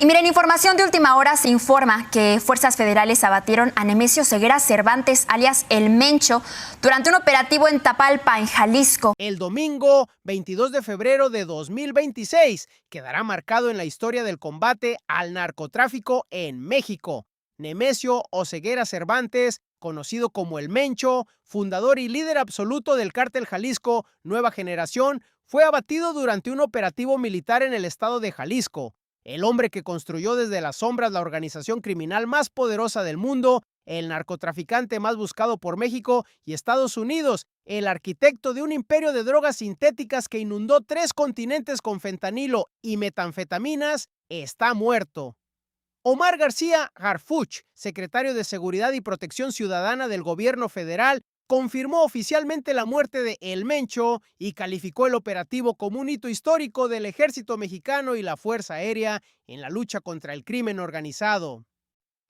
Y miren, información de última hora se informa que fuerzas federales abatieron a Nemesio Ceguera Cervantes, alias El Mencho, durante un operativo en Tapalpa, en Jalisco. El domingo 22 de febrero de 2026 quedará marcado en la historia del combate al narcotráfico en México. Nemesio Ceguera Cervantes, conocido como El Mencho, fundador y líder absoluto del cártel Jalisco Nueva Generación, fue abatido durante un operativo militar en el estado de Jalisco. El hombre que construyó desde las sombras la organización criminal más poderosa del mundo, el narcotraficante más buscado por México y Estados Unidos, el arquitecto de un imperio de drogas sintéticas que inundó 3 continentes con fentanilo y metanfetaminas, está muerto. Omar García Harfuch, secretario de Seguridad y Protección Ciudadana del gobierno federal, confirmó oficialmente la muerte de El Mencho y calificó el operativo como un hito histórico del ejército mexicano y la Fuerza Aérea en la lucha contra el crimen organizado.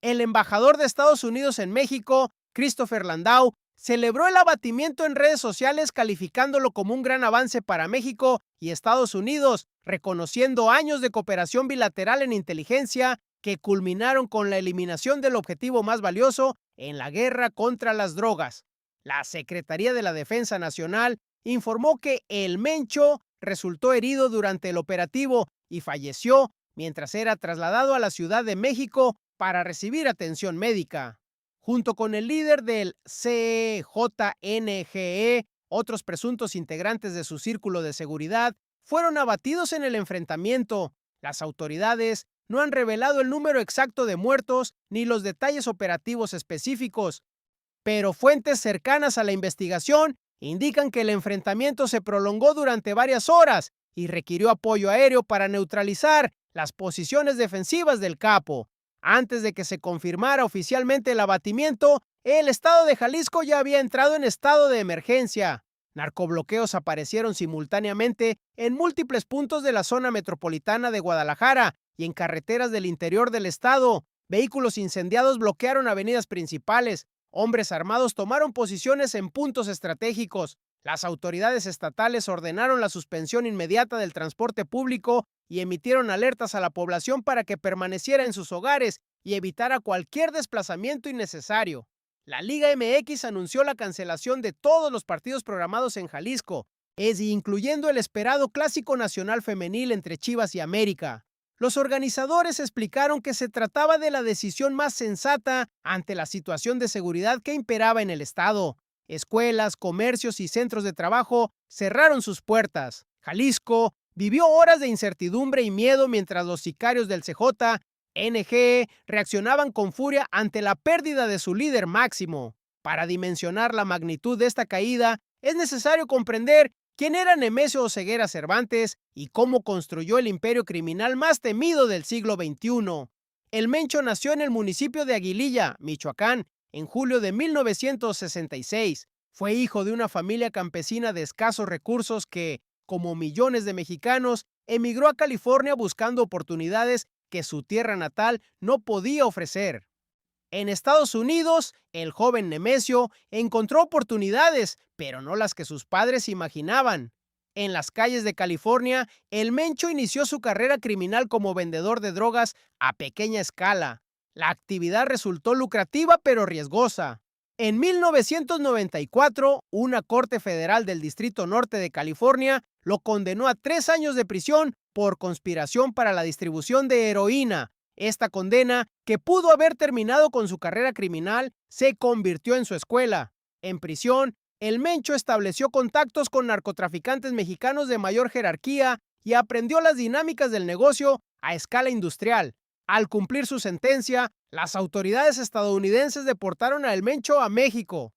El embajador de Estados Unidos en México, Christopher Landau, celebró el abatimiento en redes sociales calificándolo como un gran avance para México y Estados Unidos, reconociendo años de cooperación bilateral en inteligencia que culminaron con la eliminación del objetivo más valioso en la guerra contra las drogas. La Secretaría de la Defensa Nacional informó que El Mencho resultó herido durante el operativo y falleció mientras era trasladado a la Ciudad de México para recibir atención médica. Junto con el líder del CJNGE, otros presuntos integrantes de su círculo de seguridad fueron abatidos en el enfrentamiento. Las autoridades no han revelado el número exacto de muertos ni los detalles operativos específicos, pero fuentes cercanas a la investigación indican que el enfrentamiento se prolongó durante varias horas y requirió apoyo aéreo para neutralizar las posiciones defensivas del capo. Antes de que se confirmara oficialmente el abatimiento, el estado de Jalisco ya había entrado en estado de emergencia. Narcobloqueos aparecieron simultáneamente en múltiples puntos de la zona metropolitana de Guadalajara y en carreteras del interior del estado. Vehículos incendiados bloquearon avenidas principales. Hombres armados tomaron posiciones en puntos estratégicos. Las autoridades estatales ordenaron la suspensión inmediata del transporte público y emitieron alertas a la población para que permaneciera en sus hogares y evitara cualquier desplazamiento innecesario. La Liga MX anunció la cancelación de todos los partidos programados en Jalisco, incluyendo el esperado Clásico Nacional Femenil entre Chivas y América. Los organizadores explicaron que se trataba de la decisión más sensata ante la situación de seguridad que imperaba en el estado. Escuelas, comercios y centros de trabajo cerraron sus puertas. Jalisco vivió horas de incertidumbre y miedo mientras los sicarios del CJNG reaccionaban con furia ante la pérdida de su líder máximo. Para dimensionar la magnitud de esta caída, es necesario comprender quién era Nemesio Ceguera Cervantes y cómo construyó el imperio criminal más temido del siglo XXI. El Mencho nació en el municipio de Aguililla, Michoacán, en julio de 1966. Fue hijo de una familia campesina de escasos recursos que, como millones de mexicanos, emigró a California buscando oportunidades que su tierra natal no podía ofrecer. En Estados Unidos, el joven Nemesio encontró oportunidades, pero no las que sus padres imaginaban. En las calles de California, el Mencho inició su carrera criminal como vendedor de drogas a pequeña escala. La actividad resultó lucrativa pero riesgosa. En 1994, una corte federal del Distrito Norte de California lo condenó a 3 años de prisión por conspiración para la distribución de heroína. Esta condena, que pudo haber terminado con su carrera criminal, se convirtió en su escuela. En prisión, el Mencho estableció contactos con narcotraficantes mexicanos de mayor jerarquía y aprendió las dinámicas del negocio a escala industrial. Al cumplir su sentencia, las autoridades estadounidenses deportaron a El Mencho a México.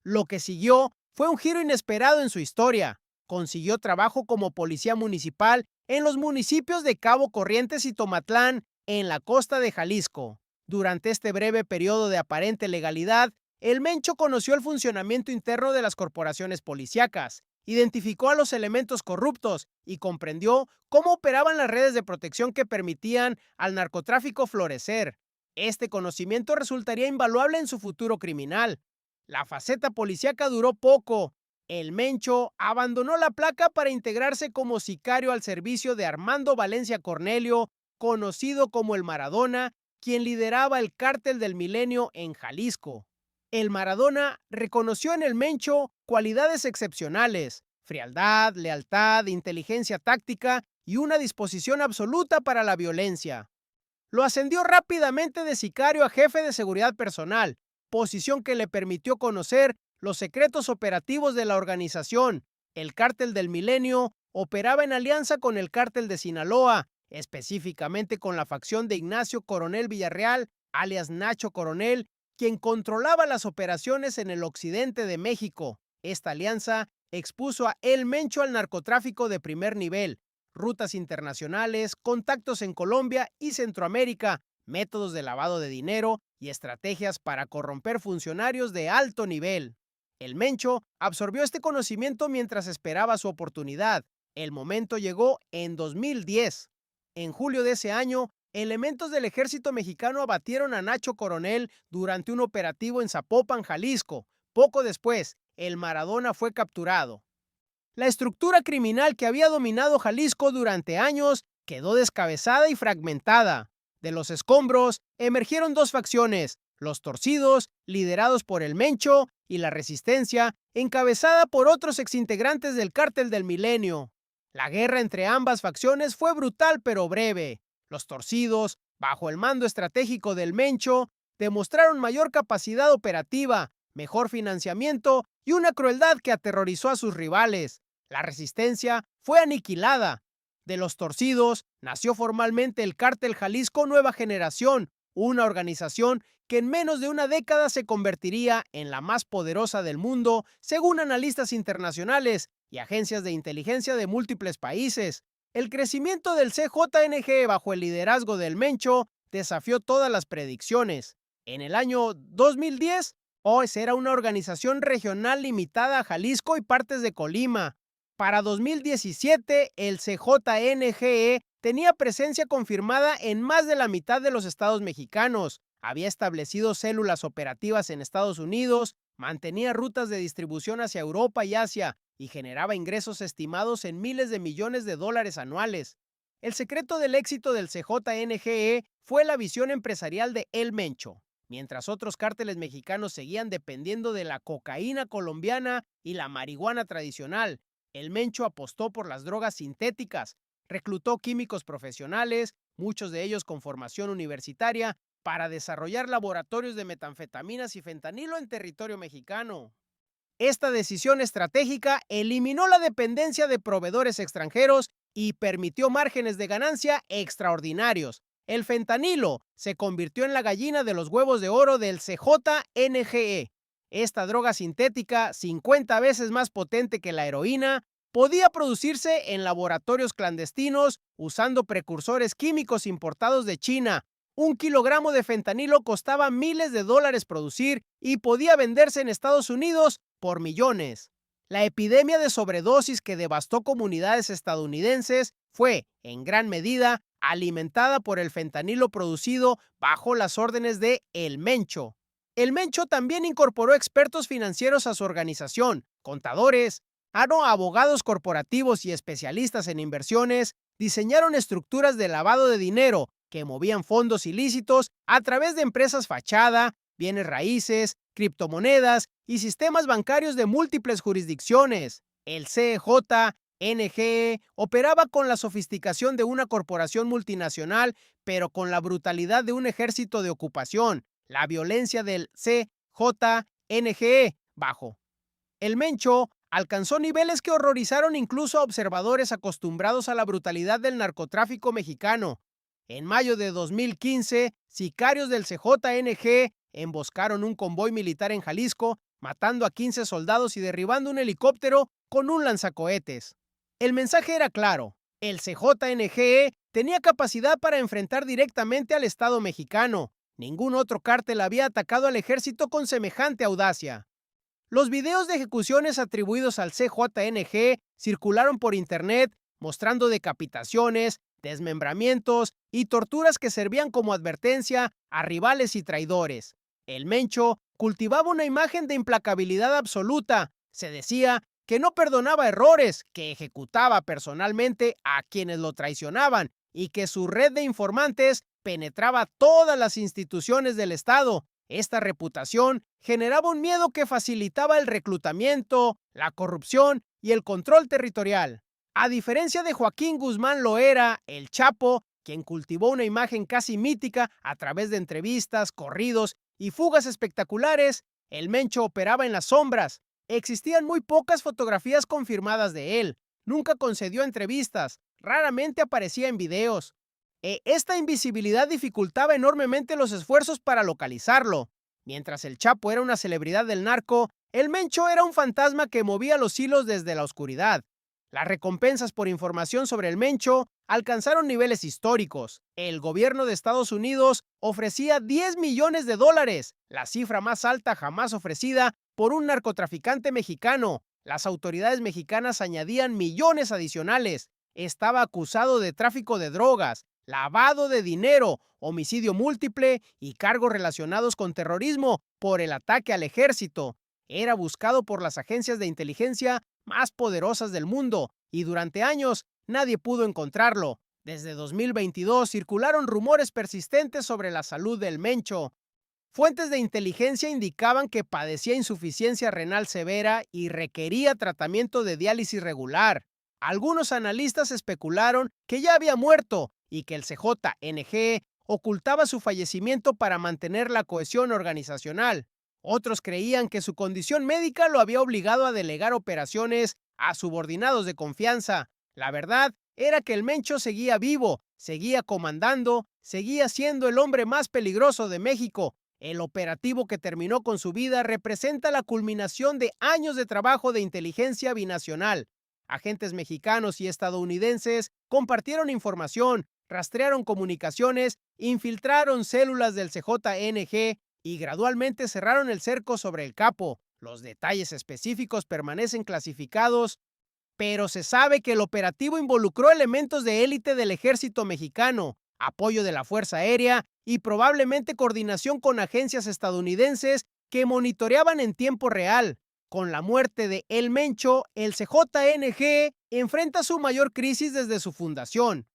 Lo que siguió fue un giro inesperado en su historia. Consiguió trabajo como policía municipal en los municipios de Cabo Corrientes y Tomatlán, en la costa de Jalisco. Durante este breve periodo de aparente legalidad, El Mencho conoció el funcionamiento interno de las corporaciones policíacas, identificó a los elementos corruptos y comprendió cómo operaban las redes de protección que permitían al narcotráfico florecer. Este conocimiento resultaría invaluable en su futuro criminal. La faceta policíaca duró poco. El Mencho abandonó la placa para integrarse como sicario al servicio de Armando Valencia Cornelio, conocido como el Maradona, quien lideraba el Cártel del Milenio en Jalisco. El Maradona reconoció en el Mencho cualidades excepcionales: frialdad, lealtad, inteligencia táctica y una disposición absoluta para la violencia. Lo ascendió rápidamente de sicario a jefe de seguridad personal, posición que le permitió conocer los secretos operativos de la organización. El Cártel del Milenio operaba en alianza con el Cártel de Sinaloa, específicamente con la facción de Ignacio Coronel Villarreal, alias Nacho Coronel, quien controlaba las operaciones en el occidente de México. Esta alianza expuso a El Mencho al narcotráfico de primer nivel, rutas internacionales, contactos en Colombia y Centroamérica, métodos de lavado de dinero y estrategias para corromper funcionarios de alto nivel. El Mencho absorbió este conocimiento mientras esperaba su oportunidad. El momento llegó en 2010. En julio de ese año, elementos del ejército mexicano abatieron a Nacho Coronel durante un operativo en Zapopan, Jalisco. Poco después, el Maradona fue capturado. La estructura criminal que había dominado Jalisco durante años quedó descabezada y fragmentada. De los escombros emergieron dos facciones: los Torcidos, liderados por el Mencho, y la Resistencia, encabezada por otros exintegrantes del Cártel del Milenio. La guerra entre ambas facciones fue brutal pero breve. Los Torcidos, bajo el mando estratégico del Mencho, demostraron mayor capacidad operativa, mejor financiamiento y una crueldad que aterrorizó a sus rivales. La Resistencia fue aniquilada. De los Torcidos nació formalmente el Cártel Jalisco Nueva Generación, una organización que en menos de una década se convertiría en la más poderosa del mundo, según analistas internacionales y agencias de inteligencia de múltiples países. El crecimiento del CJNG bajo el liderazgo del Mencho desafió todas las predicciones. En el año 2010, OES era una organización regional limitada a Jalisco y partes de Colima. Para 2017, el CJNGE tenía presencia confirmada en más de la mitad de los estados mexicanos. Había establecido células operativas en Estados Unidos, mantenía rutas de distribución hacia Europa y Asia y generaba ingresos estimados en miles de millones de dólares anuales. El secreto del éxito del CJNGE fue la visión empresarial de El Mencho. Mientras otros cárteles mexicanos seguían dependiendo de la cocaína colombiana y la marihuana tradicional, el Mencho apostó por las drogas sintéticas, reclutó químicos profesionales, muchos de ellos con formación universitaria, para desarrollar laboratorios de metanfetaminas y fentanilo en territorio mexicano. Esta decisión estratégica eliminó la dependencia de proveedores extranjeros y permitió márgenes de ganancia extraordinarios. El fentanilo se convirtió en la gallina de los huevos de oro del CJNGE. Esta droga sintética, 50 veces más potente que la heroína, podía producirse en laboratorios clandestinos usando precursores químicos importados de China. 1 kilogramo de fentanilo costaba miles de dólares producir y podía venderse en Estados Unidos por millones. La epidemia de sobredosis que devastó comunidades estadounidenses fue, en gran medida, alimentada por el fentanilo producido bajo las órdenes de El Mencho. El Mencho también incorporó expertos financieros a su organización: contadores, abogados corporativos y especialistas en inversiones. Diseñaron estructuras de lavado de dinero que movían fondos ilícitos a través de empresas fachada, bienes raíces, criptomonedas y sistemas bancarios de múltiples jurisdicciones. El CJNGE operaba con la sofisticación de una corporación multinacional, pero con la brutalidad de un ejército de ocupación. La violencia del CJNGE bajo El Mencho alcanzó niveles que horrorizaron incluso a observadores acostumbrados a la brutalidad del narcotráfico mexicano. En mayo de 2015, sicarios del CJNG emboscaron un convoy militar en Jalisco, matando a 15 soldados y derribando un helicóptero con un lanzacohetes. El mensaje era claro: el CJNG tenía capacidad para enfrentar directamente al Estado mexicano. Ningún otro cártel había atacado al ejército con semejante audacia. Los videos de ejecuciones atribuidos al CJNG circularon por internet, mostrando decapitaciones, desmembramientos y torturas que servían como advertencia a rivales y traidores. El Mencho cultivaba una imagen de implacabilidad absoluta. Se decía que no perdonaba errores, que ejecutaba personalmente a quienes lo traicionaban y que su red de informantes penetraba todas las instituciones del Estado. Esta reputación generaba un miedo que facilitaba el reclutamiento, la corrupción y el control territorial. A diferencia de Joaquín Guzmán Loera, el Chapo, quien cultivó una imagen casi mítica a través de entrevistas, corridos y fugas espectaculares, el Mencho operaba en las sombras. Existían muy pocas fotografías confirmadas de él. Nunca concedió entrevistas, raramente aparecía en videos. Esta invisibilidad dificultaba enormemente los esfuerzos para localizarlo. Mientras el Chapo era una celebridad del narco, el Mencho era un fantasma que movía los hilos desde la oscuridad. Las recompensas por información sobre el Mencho alcanzaron niveles históricos. El gobierno de Estados Unidos ofrecía $10 millones, la cifra más alta jamás ofrecida por un narcotraficante mexicano. Las autoridades mexicanas añadían millones adicionales. Estaba acusado de tráfico de drogas, lavado de dinero, homicidio múltiple y cargos relacionados con terrorismo por el ataque al ejército. Era buscado por las agencias de inteligencia más poderosas del mundo y durante años nadie pudo encontrarlo. Desde 2022 circularon rumores persistentes sobre la salud del Mencho. Fuentes de inteligencia indicaban que padecía insuficiencia renal severa y requería tratamiento de diálisis regular. Algunos analistas especularon que ya había muerto y que el CJNG ocultaba su fallecimiento para mantener la cohesión organizacional. Otros creían que su condición médica lo había obligado a delegar operaciones a subordinados de confianza. La verdad era que el Mencho seguía vivo, seguía comandando, seguía siendo el hombre más peligroso de México. El operativo que terminó con su vida representa la culminación de años de trabajo de inteligencia binacional. Agentes mexicanos y estadounidenses compartieron información, rastrearon comunicaciones, infiltraron células del CJNG y gradualmente cerraron el cerco sobre el capo. Los detalles específicos permanecen clasificados, pero se sabe que el operativo involucró elementos de élite del ejército mexicano, apoyo de la Fuerza Aérea y probablemente coordinación con agencias estadounidenses que monitoreaban en tiempo real. Con la muerte de El Mencho, el CJNG enfrenta su mayor crisis desde su fundación.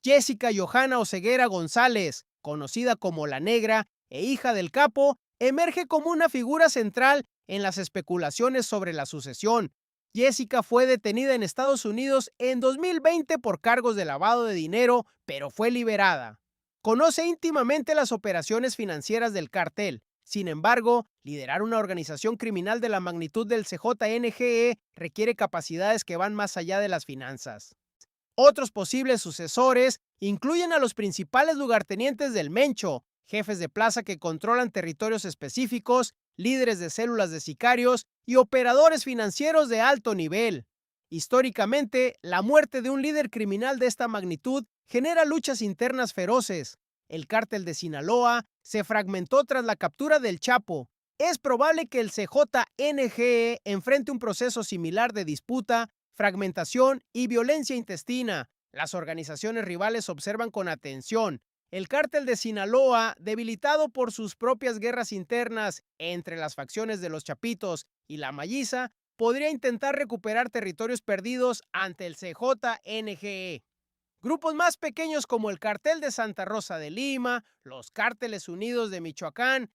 Jessica Johanna Oseguera González, conocida como La Negra e hija del capo, emerge como una figura central en las especulaciones sobre la sucesión. Jessica fue detenida en Estados Unidos en 2020 por cargos de lavado de dinero, pero fue liberada. Conoce íntimamente las operaciones financieras del cártel. Sin embargo, liderar una organización criminal de la magnitud del CJNG requiere capacidades que van más allá de las finanzas. Otros posibles sucesores incluyen a los principales lugartenientes del Mencho, jefes de plaza que controlan territorios específicos, líderes de células de sicarios y operadores financieros de alto nivel. Históricamente, la muerte de un líder criminal de esta magnitud genera luchas internas feroces. El cártel de Sinaloa se fragmentó tras la captura del Chapo. Es probable que el CJNG enfrente un proceso similar de disputa, fragmentación y violencia intestina. Las organizaciones rivales observan con atención. El cártel de Sinaloa, debilitado por sus propias guerras internas entre las facciones de los Chapitos y la Malliza, podría intentar recuperar territorios perdidos ante el CJNG. Grupos más pequeños como el Cartel de Santa Rosa de Lima, los Cárteles Unidos de Michoacán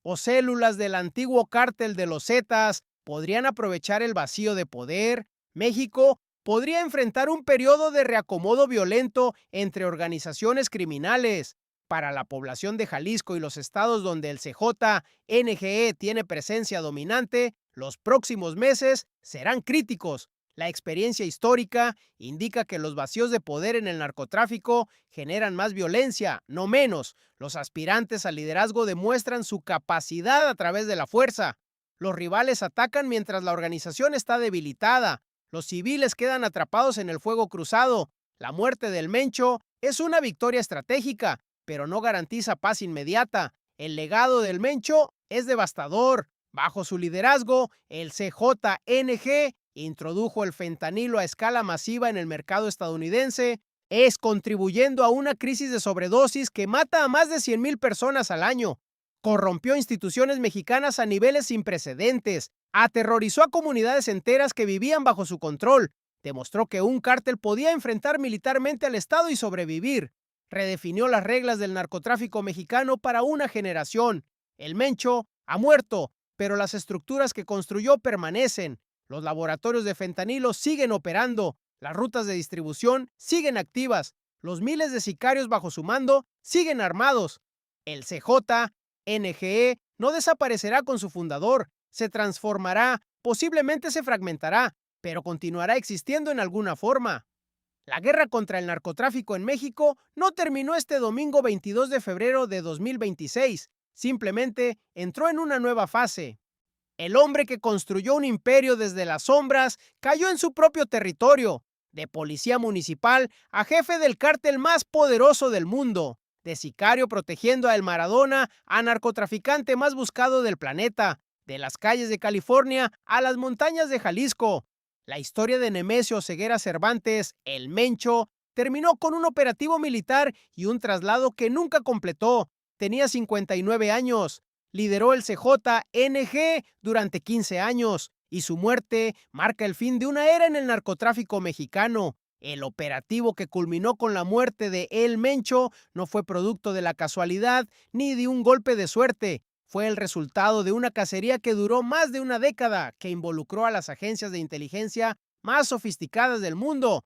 o células del antiguo Cártel de los Zetas podrían aprovechar el vacío de poder. México podría enfrentar un periodo de reacomodo violento entre organizaciones criminales. Para la población de Jalisco y los estados donde el CJNG tiene presencia dominante, los próximos meses serán críticos. La experiencia histórica indica que los vacíos de poder en el narcotráfico generan más violencia, no menos. Los aspirantes al liderazgo demuestran su capacidad a través de la fuerza. Los rivales atacan mientras la organización está debilitada. Los civiles quedan atrapados en el fuego cruzado. La muerte del Mencho es una victoria estratégica, pero no garantiza paz inmediata. El legado del Mencho es devastador. Bajo su liderazgo, el CJNG introdujo el fentanilo a escala masiva en el mercado estadounidense, contribuyendo a una crisis de sobredosis que mata a más de 100,000 personas al año. Corrompió instituciones mexicanas a niveles sin precedentes, aterrorizó a comunidades enteras que vivían bajo su control. Demostró que un cártel podía enfrentar militarmente al Estado y sobrevivir. Redefinió las reglas del narcotráfico mexicano para una generación. El Mencho ha muerto, pero las estructuras que construyó permanecen. Los laboratorios de fentanilo siguen operando. Las rutas de distribución siguen activas. Los miles de sicarios bajo su mando siguen armados. El CJ-NGE no desaparecerá con su fundador. Se transformará, posiblemente se fragmentará, pero continuará existiendo en alguna forma. La guerra contra el narcotráfico en México no terminó este domingo 22 de febrero de 2026, simplemente entró en una nueva fase. El hombre que construyó un imperio desde las sombras cayó en su propio territorio, de policía municipal a jefe del cártel más poderoso del mundo, de sicario protegiendo a El Maradona a narcotraficante más buscado del planeta, de las calles de California a las montañas de Jalisco. La historia de Nemesio Ceguera Cervantes, el Mencho, terminó con un operativo militar y un traslado que nunca completó. Tenía 59 años. Lideró el CJ-NG durante 15 años y su muerte marca el fin de una era en el narcotráfico mexicano. El operativo que culminó con la muerte de El Mencho no fue producto de la casualidad ni de un golpe de suerte. Fue el resultado de una cacería que duró más de una década, que involucró a las agencias de inteligencia más sofisticadas del mundo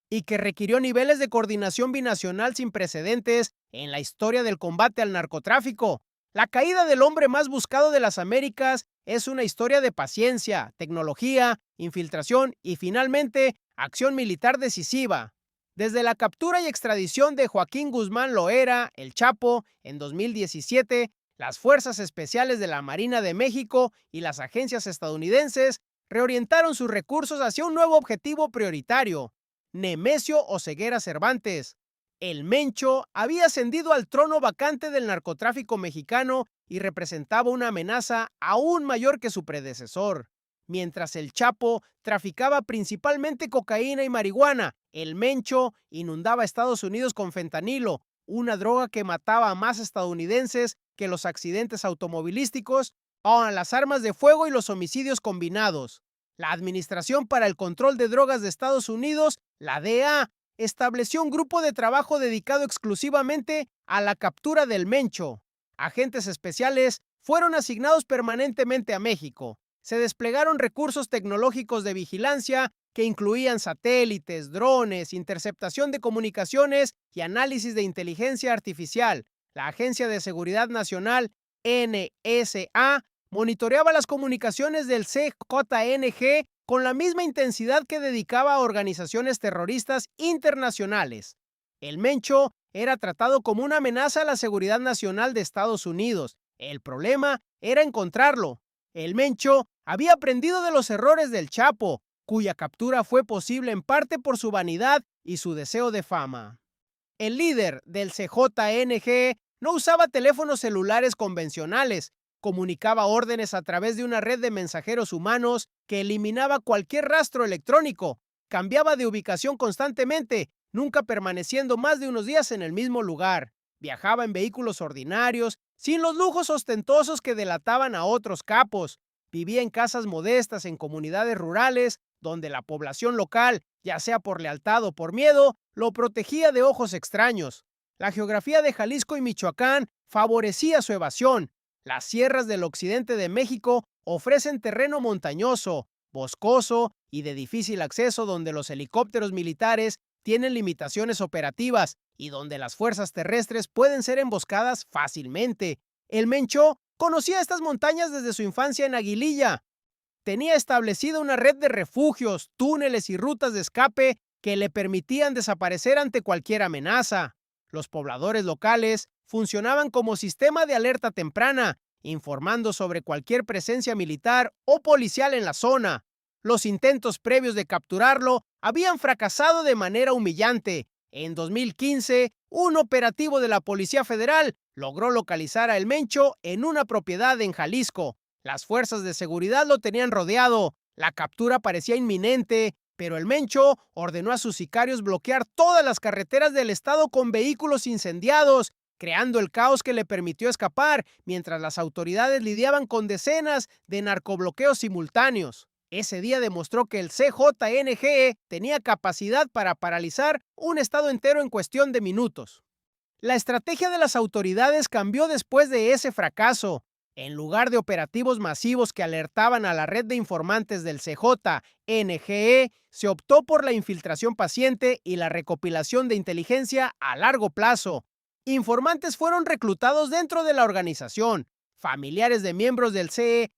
y que requirió niveles de coordinación binacional sin precedentes en la historia del combate al narcotráfico. La caída del hombre más buscado de las Américas es una historia de paciencia, tecnología, infiltración y finalmente acción militar decisiva. Desde la captura y extradición de Joaquín Guzmán Loera, el Chapo, en 2017, las Fuerzas Especiales de la Marina de México y las agencias estadounidenses reorientaron sus recursos hacia un nuevo objetivo prioritario: Nemesio Oseguera Cervantes. El Mencho había ascendido al trono vacante del narcotráfico mexicano y representaba una amenaza aún mayor que su predecesor. Mientras el Chapo traficaba principalmente cocaína y marihuana, el Mencho inundaba Estados Unidos con fentanilo, una droga que mataba a más estadounidenses que los accidentes automovilísticos o a las armas de fuego y los homicidios combinados. La Administración para el Control de Drogas de Estados Unidos, la DEA, estableció un grupo de trabajo dedicado exclusivamente a la captura del Mencho. Agentes especiales fueron asignados permanentemente a México. Se desplegaron recursos tecnológicos de vigilancia que incluían satélites, drones, interceptación de comunicaciones y análisis de inteligencia artificial. La Agencia de Seguridad Nacional, NSA, monitoreaba las comunicaciones del CJNG con la misma intensidad que dedicaba a organizaciones terroristas internacionales. El Mencho era tratado como una amenaza a la seguridad nacional de Estados Unidos. El problema era encontrarlo. El Mencho había aprendido de los errores del Chapo, cuya captura fue posible en parte por su vanidad y su deseo de fama. El líder del CJNG no usaba teléfonos celulares convencionales, comunicaba órdenes a través de una red de mensajeros humanos que eliminaba cualquier rastro electrónico, cambiaba de ubicación constantemente, nunca permaneciendo más de unos días en el mismo lugar. Viajaba en vehículos ordinarios, sin los lujos ostentosos que delataban a otros capos. Vivía en casas modestas en comunidades rurales, donde la población local, ya sea por lealtad o por miedo, lo protegía de ojos extraños. La geografía de Jalisco y Michoacán favorecía su evasión. Las sierras del occidente de México ofrecen terreno montañoso, boscoso y de difícil acceso, donde los helicópteros militares tienen limitaciones operativas y donde las fuerzas terrestres pueden ser emboscadas fácilmente. El Mencho conocía estas montañas desde su infancia en Aguililla. Tenía establecida una red de refugios, túneles y rutas de escape que le permitían desaparecer ante cualquier amenaza. Los pobladores locales funcionaban como sistema de alerta temprana, informando sobre cualquier presencia militar o policial en la zona. Los intentos previos de capturarlo habían fracasado de manera humillante. En 2015, un operativo de la Policía Federal logró localizar a El Mencho en una propiedad en Jalisco. Las fuerzas de seguridad lo tenían rodeado. La captura parecía inminente, pero El Mencho ordenó a sus sicarios bloquear todas las carreteras del estado con vehículos incendiados, creando el caos que le permitió escapar, mientras las autoridades lidiaban con decenas de narcobloqueos simultáneos. Ese día demostró que el CJNGE tenía capacidad para paralizar un estado entero en cuestión de minutos. La estrategia de las autoridades cambió después de ese fracaso. En lugar de operativos masivos que alertaban a la red de informantes del CJNGE, se optó por la infiltración paciente y la recopilación de inteligencia a largo plazo. Informantes fueron reclutados dentro de la organización. Familiares de miembros del CJNGE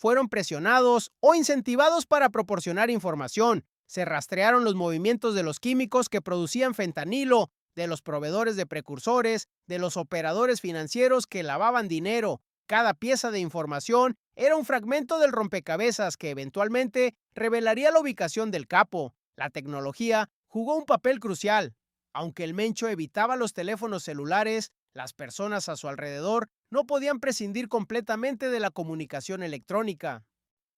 fueron presionados o incentivados para proporcionar información. Se rastrearon los movimientos de los químicos que producían fentanilo, de los proveedores de precursores, de los operadores financieros que lavaban dinero. Cada pieza de información era un fragmento del rompecabezas que eventualmente revelaría la ubicación del capo. La tecnología jugó un papel crucial. Aunque el Mencho evitaba los teléfonos celulares, las personas a su alrededor no podían prescindir completamente de la comunicación electrónica.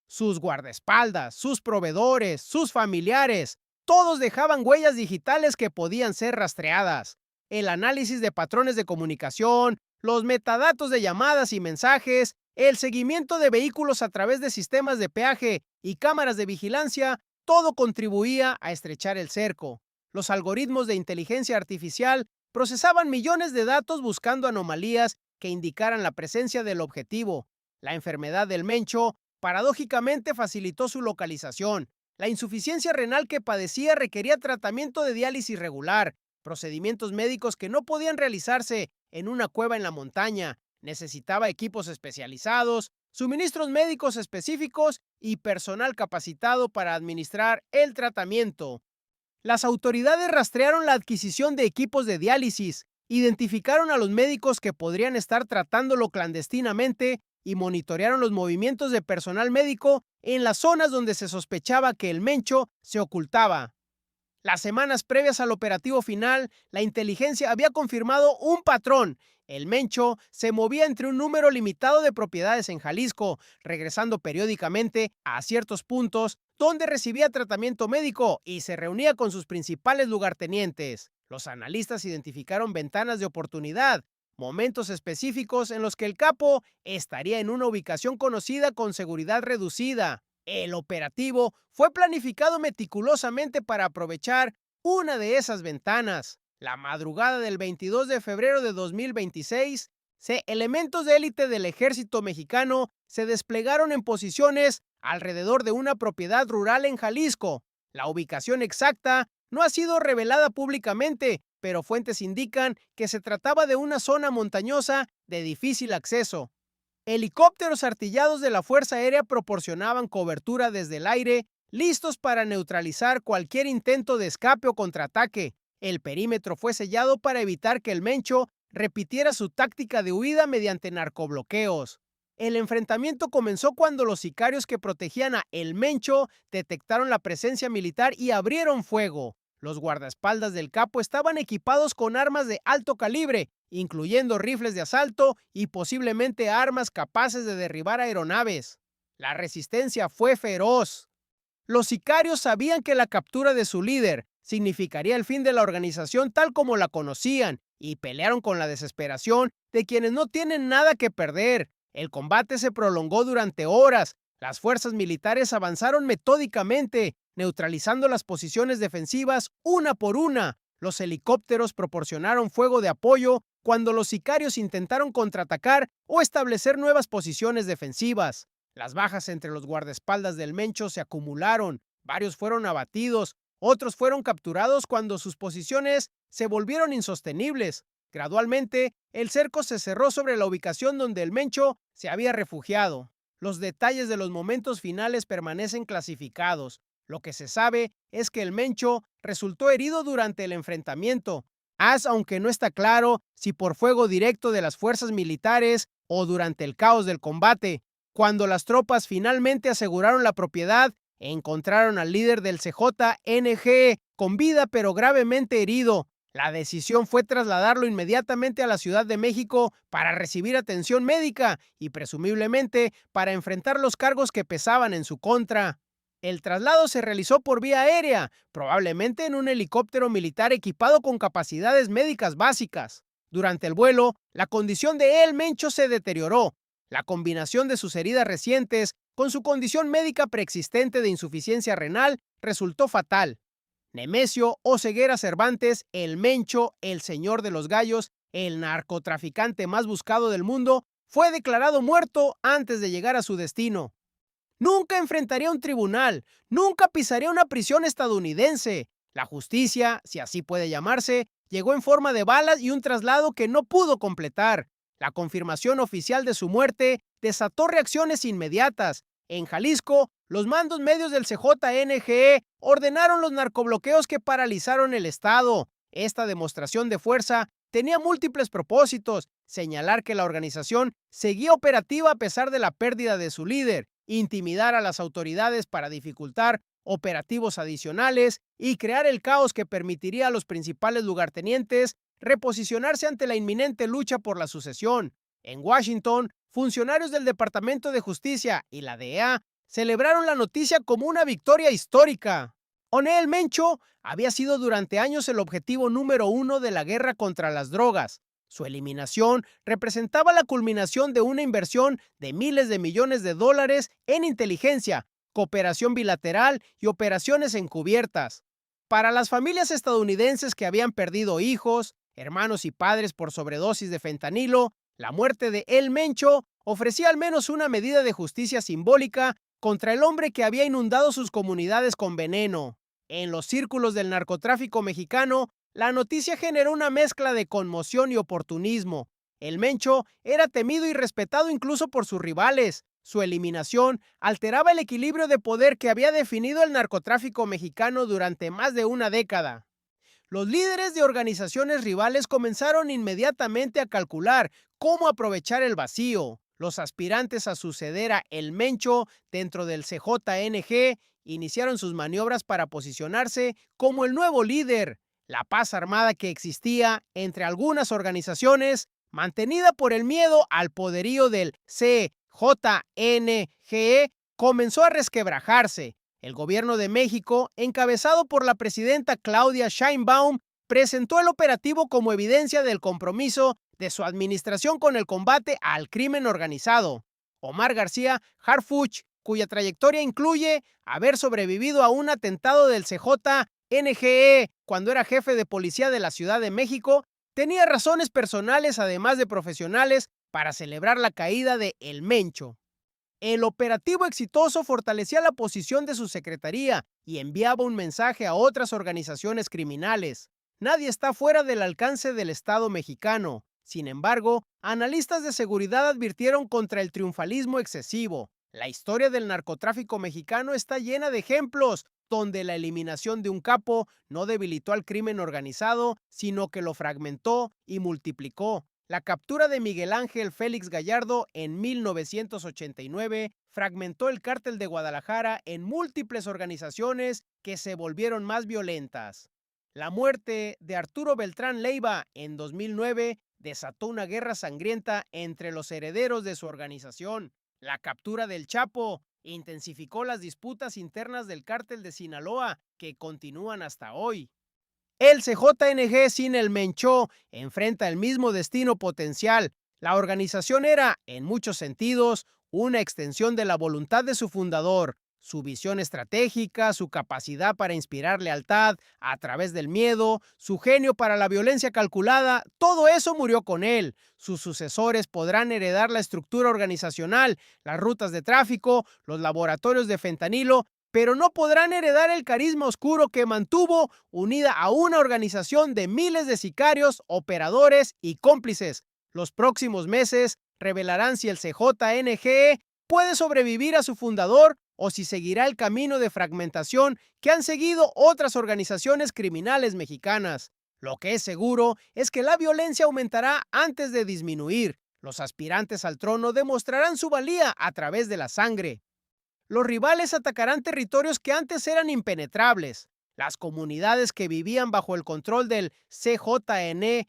Sus guardaespaldas, sus proveedores, sus familiares, todos dejaban huellas digitales que podían ser rastreadas. El análisis de patrones de comunicación, los metadatos de llamadas y mensajes, el seguimiento de vehículos a través de sistemas de peaje y cámaras de vigilancia, todo contribuía a estrechar el cerco. Los algoritmos de inteligencia artificial procesaban millones de datos buscando anomalías que indicaran la presencia del objetivo. La enfermedad del Mencho paradójicamente facilitó su localización. La insuficiencia renal que padecía requería tratamiento de diálisis regular, procedimientos médicos que no podían realizarse en una cueva en la montaña. Necesitaba equipos especializados, suministros médicos específicos y personal capacitado para administrar el tratamiento. Las autoridades rastrearon la adquisición de equipos de diálisis, identificaron a los médicos que podrían estar tratándolo clandestinamente y monitorearon los movimientos de personal médico en las zonas donde se sospechaba que el Mencho se ocultaba. Las semanas previas al operativo final, la inteligencia había confirmado un patrón. El Mencho se movía entre un número limitado de propiedades en Jalisco, regresando periódicamente a ciertos puntos donde recibía tratamiento médico y se reunía con sus principales lugartenientes. Los analistas identificaron ventanas de oportunidad, momentos específicos en los que el capo estaría en una ubicación conocida con seguridad reducida. El operativo fue planificado meticulosamente para aprovechar una de esas ventanas. La madrugada del 22 de febrero de 2026, elementos de élite del ejército mexicano se desplegaron en posiciones alrededor de una propiedad rural en Jalisco. La ubicación exacta no ha sido revelada públicamente, pero fuentes indican que se trataba de una zona montañosa de difícil acceso. Helicópteros artillados de la Fuerza Aérea proporcionaban cobertura desde el aire, listos para neutralizar cualquier intento de escape o contraataque. El perímetro fue sellado para evitar que el Mencho repitiera su táctica de huida mediante narcobloqueos. El enfrentamiento comenzó cuando los sicarios que protegían a El Mencho detectaron la presencia militar y abrieron fuego. Los guardaespaldas del capo estaban equipados con armas de alto calibre, incluyendo rifles de asalto y posiblemente armas capaces de derribar aeronaves. La resistencia fue feroz. Los sicarios sabían que la captura de su líder significaría el fin de la organización tal como la conocían y pelearon con la desesperación de quienes no tienen nada que perder. El combate se prolongó durante horas. Las fuerzas militares avanzaron metódicamente, neutralizando las posiciones defensivas una por una. Los helicópteros proporcionaron fuego de apoyo cuando los sicarios intentaron contraatacar o establecer nuevas posiciones defensivas. Las bajas entre los guardaespaldas del Mencho se acumularon. Varios fueron abatidos, otros fueron capturados cuando sus posiciones se volvieron insostenibles. Gradualmente, el cerco se cerró sobre la ubicación donde el Mencho se había refugiado. Los detalles de los momentos finales permanecen clasificados. Lo que se sabe es que el Mencho resultó herido durante el enfrentamiento, aunque no está claro si por fuego directo de las fuerzas militares o durante el caos del combate. Cuando las tropas finalmente aseguraron la propiedad, encontraron al líder del CJNGE con vida pero gravemente herido. La decisión fue trasladarlo inmediatamente a la Ciudad de México para recibir atención médica y presumiblemente para enfrentar los cargos que pesaban en su contra. El traslado se realizó por vía aérea, probablemente en un helicóptero militar equipado con capacidades médicas básicas. Durante el vuelo, la condición de El Mencho se deterioró. La combinación de sus heridas recientes con su condición médica preexistente de insuficiencia renal, resultó fatal. Nemesio Oseguera Cervantes, el Mencho, el Señor de los Gallos, el narcotraficante más buscado del mundo, fue declarado muerto antes de llegar a su destino. Nunca enfrentaría un tribunal, nunca pisaría una prisión estadounidense. La justicia, si así puede llamarse, llegó en forma de balas y un traslado que no pudo completar. La confirmación oficial de su muerte desató reacciones inmediatas. En Jalisco, los mandos medios del CJNGE ordenaron los narcobloqueos que paralizaron el Estado. Esta demostración de fuerza tenía múltiples propósitos: señalar que la organización seguía operativa a pesar de la pérdida de su líder, intimidar a las autoridades para dificultar operativos adicionales y crear el caos que permitiría a los principales lugartenientes reposicionarse ante la inminente lucha por la sucesión. En Washington, funcionarios del Departamento de Justicia y la DEA celebraron la noticia como una victoria histórica. Oné el Mencho había sido durante años el objetivo número uno de la guerra contra las drogas. Su eliminación representaba la culminación de una inversión de miles de millones de dólares en inteligencia, cooperación bilateral y operaciones encubiertas. Para las familias estadounidenses que habían perdido hijos, hermanos y padres por sobredosis de fentanilo, la muerte de El Mencho ofrecía al menos una medida de justicia simbólica contra el hombre que había inundado sus comunidades con veneno. En los círculos del narcotráfico mexicano, la noticia generó una mezcla de conmoción y oportunismo. El Mencho era temido y respetado incluso por sus rivales. Su eliminación alteraba el equilibrio de poder que había definido el narcotráfico mexicano durante más de una década. Los líderes de organizaciones rivales comenzaron inmediatamente a calcular cómo aprovechar el vacío. Los aspirantes a suceder a El Mencho dentro del CJNG iniciaron sus maniobras para posicionarse como el nuevo líder. La paz armada que existía entre algunas organizaciones, mantenida por el miedo al poderío del CJNG, comenzó a resquebrajarse. El gobierno de México, encabezado por la presidenta Claudia Sheinbaum, presentó el operativo como evidencia del compromiso de su administración con el combate al crimen organizado. Omar García Harfuch, cuya trayectoria incluye haber sobrevivido a un atentado del CJNGE cuando era jefe de policía de la Ciudad de México, tenía razones personales además de profesionales para celebrar la caída de El Mencho. El operativo exitoso fortalecía la posición de su secretaría y enviaba un mensaje a otras organizaciones criminales. Nadie está fuera del alcance del Estado mexicano. Sin embargo, analistas de seguridad advirtieron contra el triunfalismo excesivo. La historia del narcotráfico mexicano está llena de ejemplos donde la eliminación de un capo no debilitó al crimen organizado, sino que lo fragmentó y multiplicó. La captura de Miguel Ángel Félix Gallardo en 1989 fragmentó el cártel de Guadalajara en múltiples organizaciones que se volvieron más violentas. La muerte de Arturo Beltrán Leiva en 2009 desató una guerra sangrienta entre los herederos de su organización. La captura del Chapo intensificó las disputas internas del cártel de Sinaloa, que continúan hasta hoy. El CJNG sin El Mencho enfrenta el mismo destino potencial. La organización era, en muchos sentidos, una extensión de la voluntad de su fundador. Su visión estratégica, su capacidad para inspirar lealtad a través del miedo, su genio para la violencia calculada, todo eso murió con él. Sus sucesores podrán heredar la estructura organizacional, las rutas de tráfico, los laboratorios de fentanilo, pero no podrán heredar el carisma oscuro que mantuvo unida a una organización de miles de sicarios, operadores y cómplices. Los próximos meses revelarán si el CJNG puede sobrevivir a su fundador o si seguirá el camino de fragmentación que han seguido otras organizaciones criminales mexicanas. Lo que es seguro es que la violencia aumentará antes de disminuir. Los aspirantes al trono demostrarán su valía a través de la sangre. Los rivales atacarán territorios que antes eran impenetrables. Las comunidades que vivían bajo el control del CJNG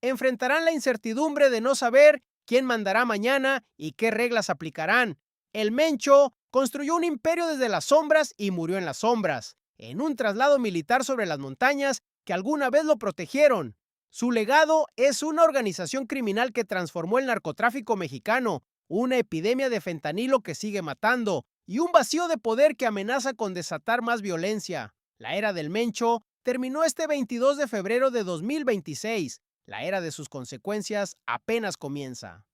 enfrentarán la incertidumbre de no saber quién mandará mañana y qué reglas aplicarán. El Mencho construyó un imperio desde las sombras y murió en las sombras, en un traslado militar sobre las montañas que alguna vez lo protegieron. Su legado es una organización criminal que transformó el narcotráfico mexicano, una epidemia de fentanilo que sigue matando y un vacío de poder que amenaza con desatar más violencia. La era del Mencho terminó este 22 de febrero de 2026. La era de sus consecuencias apenas comienza.